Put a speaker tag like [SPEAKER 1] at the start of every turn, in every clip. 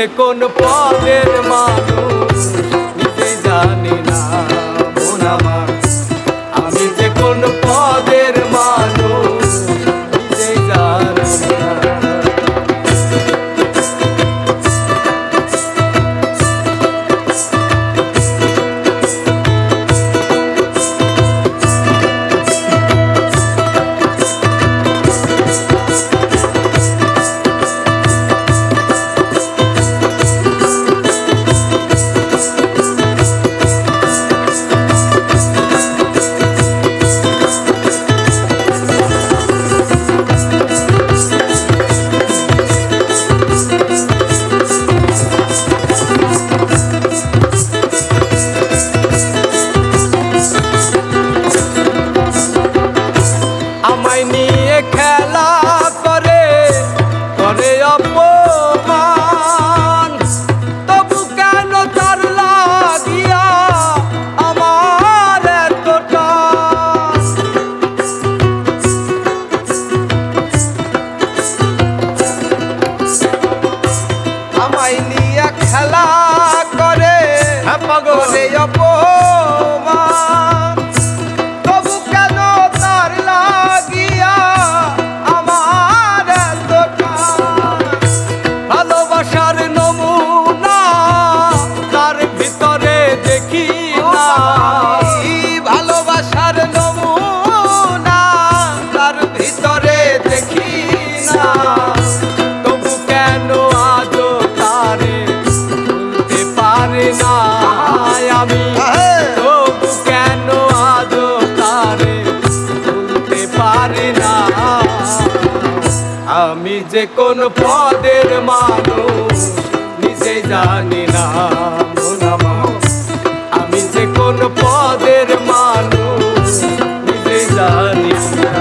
[SPEAKER 1] যে কোন পদের মানুষ নিজে জানি না মন আমার। আমি যে কোন পদের মানুষ নিজে জানি না। আমায় নিয়ে খেলা করে করে অপমান, তবু কেন তার লাগিয়া আমার এতটা। আমায় নিয়ে খেলা করে করে অপমান, তবু কেন তার লাগিয়া আমার এতটা। ভালোবাসার নমুনা তার ভিতরে দেখি না, ভালোবাসার নমুনা তার ভিতরে দেখি না। তবু কেন আজও তারে ভুলতে পারি না আমি, তবু কেন আজও তারে ভুলতে পারি না। আমি যে কোন পদের মানুষ নিজে জানি না মন আমার। আমি যে কোন পদের মানুষ নিজে জানি না।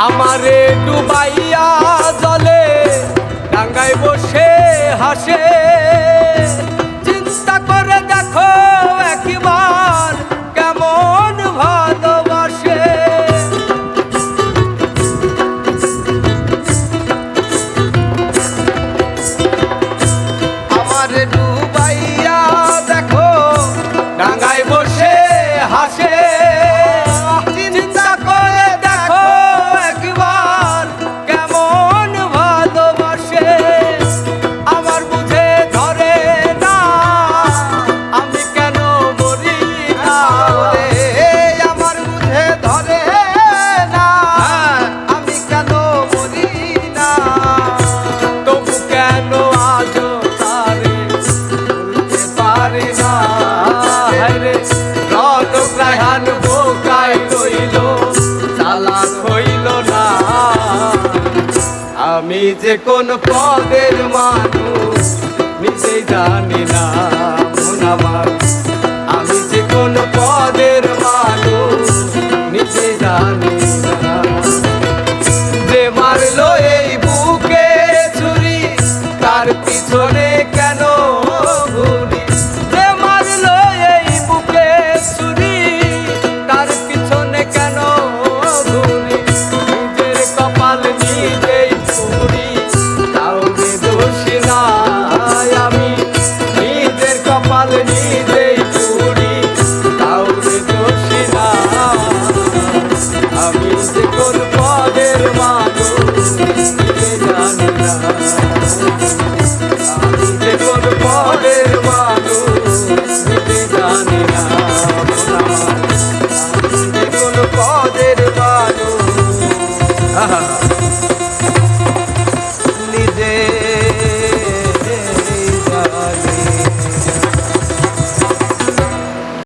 [SPEAKER 1] আমারে ডুবাইয়া জলে ডাঙ্গায় বসে হাসে, চিন্তা করে দেখো একবার কেমন ভালোবাসে। আমারে ডুবাইয়া দেখো ডাঙ্গায় বসে হাসে, চিন্তা করে দেখো একবার কেমন ভালোবাসে। আমার বুঝে ধরে না আমি কেন মরি না, আমার বুঝে ধরে না আমি কেন মরি না। তবু কেন আজও তারে ভুলতে পারি না। রে রত প্রাণ বোকায় রইল, চালাক হইল না। আমি যে কোন পদের মানুষ নিজেই জানি না মন আমার। আমি যে কোন পদের